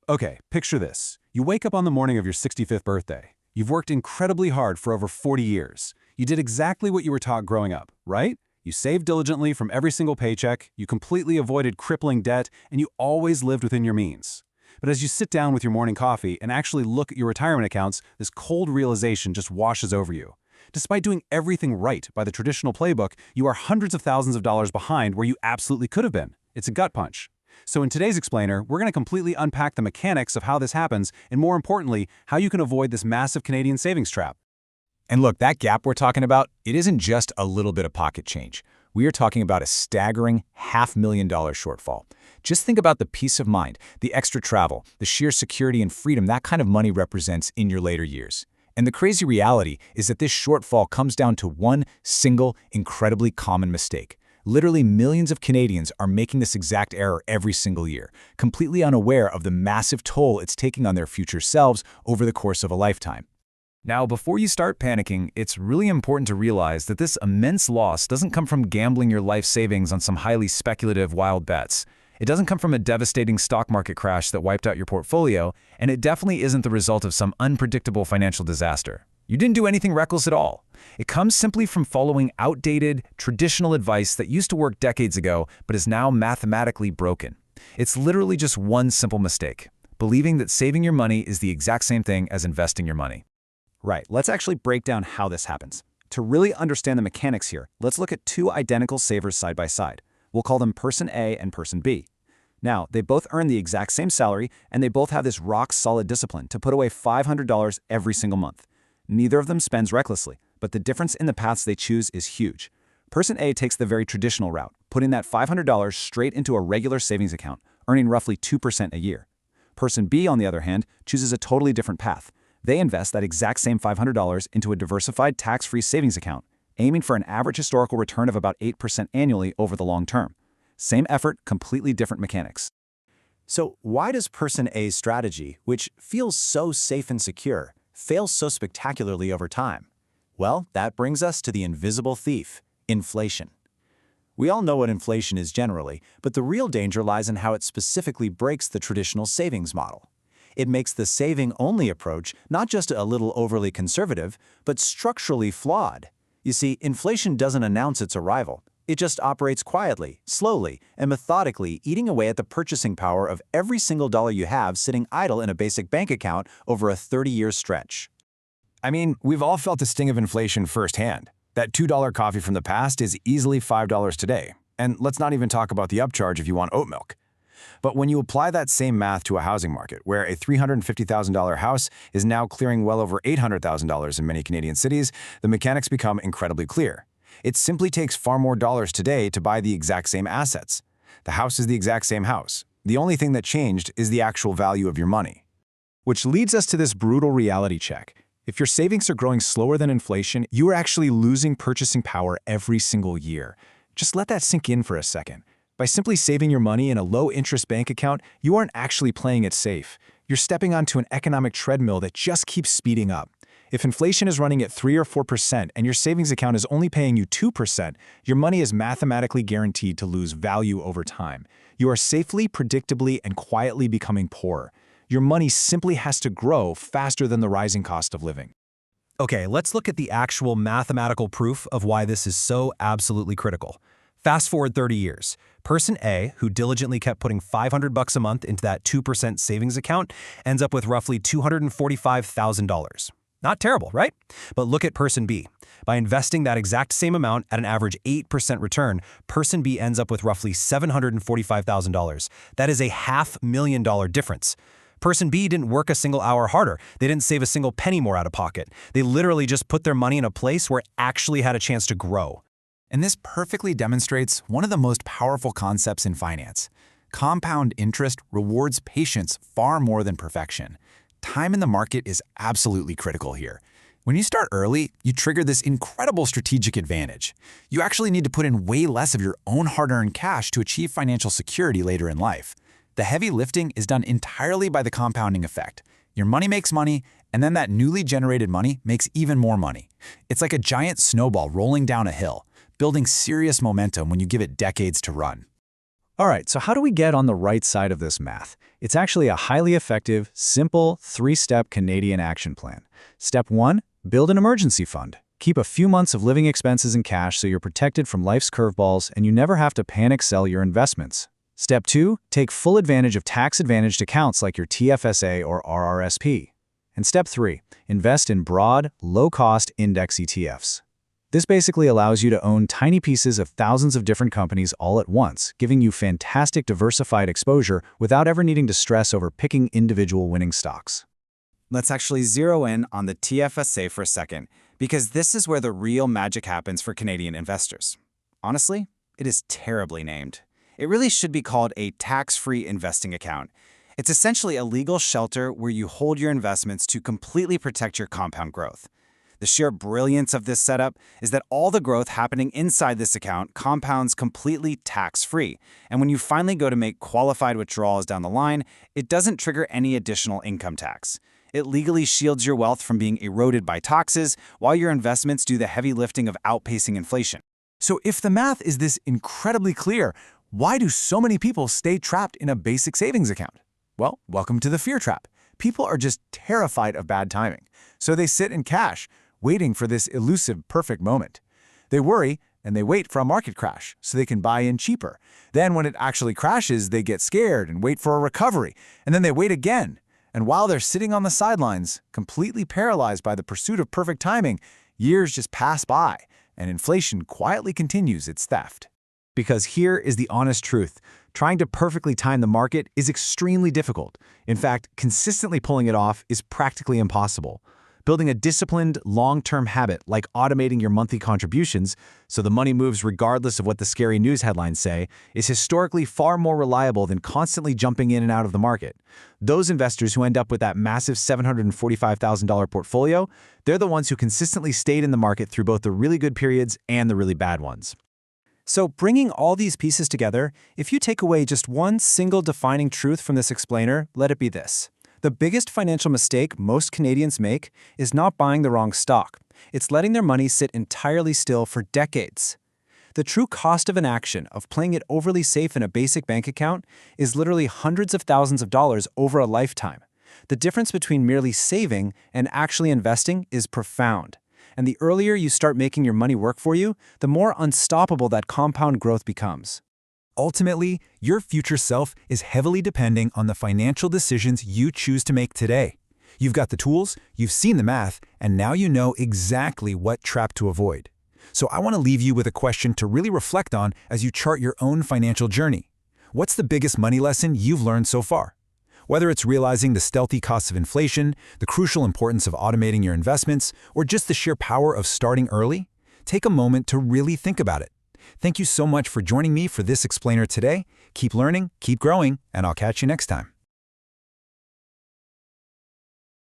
Okay, picture this. You wake up on the morning of your 65th birthday. You've worked incredibly hard for over 40 years. You did exactly what you were taught growing up, right? You saved diligently from every single paycheck, you completely avoided crippling debt, and you always lived within your means. But as you sit down with your morning coffee and actually look at your retirement accounts, this cold realization just washes over you. Despite doing everything right by the traditional playbook, you are hundreds of thousands of dollars behind where you absolutely could have been. It's a gut punch. So in today's explainer, we're going to completely unpack the mechanics of how this happens and, more importantly, how you can avoid this massive Canadian savings trap. And look, that gap we're talking about, it isn't just a little bit of pocket change. We are talking about a staggering $500,000 shortfall. Just think about the peace of mind, the extra travel, the sheer security and freedom that kind of money represents in your later years. And the crazy reality is that this shortfall comes down to one single, incredibly common mistake. Literally millions of Canadians are making this exact error every single year, completely unaware of the massive toll it's taking on their future selves over the course of a lifetime. Now, before you start panicking, it's really important to realize that this immense loss doesn't come from gambling your life savings on some highly speculative wild bets. It doesn't come from a devastating stock market crash that wiped out your portfolio, and it definitely isn't the result of some unpredictable financial disaster. You didn't do anything reckless at all. It comes simply from following outdated, traditional advice that used to work decades ago but is now mathematically broken. It's literally just one simple mistake: believing that saving your money is the exact same thing as investing your money. Right, let's actually break down how this happens. To really understand the mechanics here, let's look at two identical savers side by side. We'll call them Person A and Person B. Now, they both earn the exact same salary, and they both have this rock-solid discipline to put away $500 every single month. Neither of them spends recklessly, but the difference in the paths they choose is huge. Person A takes the very traditional route, putting that $500 straight into a regular savings account, earning roughly 2% a year. Person B, on the other hand, chooses a totally different path. They invest that exact same $500 into a diversified tax-free savings account, aiming for an average historical return of about 8% annually over the long term. Same effort, completely different mechanics. So why does Person A's strategy, which feels so safe and secure, fail so spectacularly over time? Well, that brings us to the invisible thief, inflation. We all know what inflation is generally, but the real danger lies in how it specifically breaks the traditional savings model. It makes the saving-only approach not just a little overly conservative, but structurally flawed. You see, inflation doesn't announce its arrival. It just operates quietly, slowly, and methodically, eating away at the purchasing power of every single dollar you have sitting idle in a basic bank account over a 30-year stretch. I mean, we've all felt the sting of inflation firsthand. That $2 coffee from the past is easily $5 today. And let's not even talk about the upcharge if you want oat milk. But when you apply that same math to a housing market, where a $350,000 house is now clearing well over $800,000 in many Canadian cities, the mechanics become incredibly clear. It simply takes far more dollars today to buy the exact same assets. The house is the exact same house. The only thing that changed is the actual value of your money. Which leads us to this brutal reality check. If your savings are growing slower than inflation, you are actually losing purchasing power every single year. Just let that sink in for a second. By simply saving your money in a low-interest bank account, you aren't actually playing it safe. You're stepping onto an economic treadmill that just keeps speeding up. If inflation is running at 3 or 4% and your savings account is only paying you 2%, your money is mathematically guaranteed to lose value over time. You are safely, predictably, and quietly becoming poor. Your money simply has to grow faster than the rising cost of living. Okay, let's look at the actual mathematical proof of why this is so absolutely critical. Fast forward 30 years. Person A, who diligently kept putting $500 a month into that 2% savings account, ends up with roughly $245,000. Not terrible, right? But look at Person B. By investing that exact same amount at an average 8% return, Person B ends up with roughly $745,000. That is a $500,000 difference. Person B didn't work a single hour harder. They didn't save a single penny more out of pocket. They literally just put their money in a place where it actually had a chance to grow. And this perfectly demonstrates one of the most powerful concepts in finance. Compound interest rewards patience far more than perfection. Time in the market is absolutely critical here. When you start early, you trigger this incredible strategic advantage. You actually need to put in way less of your own hard-earned cash to achieve financial security later in life. The heavy lifting is done entirely by the compounding effect. Your money makes money, and then that newly generated money makes even more money. It's like a giant snowball rolling down a hill, building serious momentum when you give it decades to run. All right, so how do we get on the right side of this math? It's actually a highly effective, simple, three-step Canadian action plan. Step 1, build an emergency fund. Keep a few months of living expenses in cash so you're protected from life's curveballs and you never have to panic sell your investments. Step 2, take full advantage of tax-advantaged accounts like your TFSA or RRSP. And Step 3, invest in broad, low-cost index ETFs. This basically allows you to own tiny pieces of thousands of different companies all at once, giving you fantastic diversified exposure without ever needing to stress over picking individual winning stocks. Let's actually zero in on the TFSA for a second, because this is where the real magic happens for Canadian investors. Honestly, it is terribly named. It really should be called a tax-free investing account. It's essentially a legal shelter where you hold your investments to completely protect your compound growth. The sheer brilliance of this setup is that all the growth happening inside this account compounds completely tax-free, and when you finally go to make qualified withdrawals down the line, it doesn't trigger any additional income tax. It legally shields your wealth from being eroded by taxes, while your investments do the heavy lifting of outpacing inflation. So if the math is this incredibly clear, why do so many people stay trapped in a basic savings account? Well, welcome to the fear trap. People are just terrified of bad timing, so they sit in cash, waiting for this elusive perfect moment. They worry and they wait for a market crash so they can buy in cheaper. Then when it actually crashes, they get scared and wait for a recovery, and then they wait again. And while they're sitting on the sidelines, completely paralyzed by the pursuit of perfect timing, years just pass by, and inflation quietly continues its theft. Because here is the honest truth. Trying to perfectly time the market is extremely difficult. In fact, consistently pulling it off is practically impossible. Building a disciplined, long-term habit like automating your monthly contributions so the money moves regardless of what the scary news headlines say is historically far more reliable than constantly jumping in and out of the market. Those investors who end up with that massive $745,000 portfolio, they're the ones who consistently stayed in the market through both the really good periods and the really bad ones. So bringing all these pieces together, if you take away just one single defining truth from this explainer, let it be this. The biggest financial mistake most Canadians make is not buying the wrong stock. It's letting their money sit entirely still for decades. The true cost of inaction, of playing it overly safe in a basic bank account, is literally hundreds of thousands of dollars over a lifetime. The difference between merely saving and actually investing is profound. And the earlier you start making your money work for you, the more unstoppable that compound growth becomes. Ultimately, your future self is heavily depending on the financial decisions you choose to make today. You've got the tools, you've seen the math, and now you know exactly what trap to avoid. So I want to leave you with a question to really reflect on as you chart your own financial journey. What's the biggest money lesson you've learned so far? Whether it's realizing the stealthy costs of inflation, the crucial importance of automating your investments, or just the sheer power of starting early, take a moment to really think about it. Thank you so much for joining me for this explainer today. Keep learning, keep growing, and I'll catch you next time.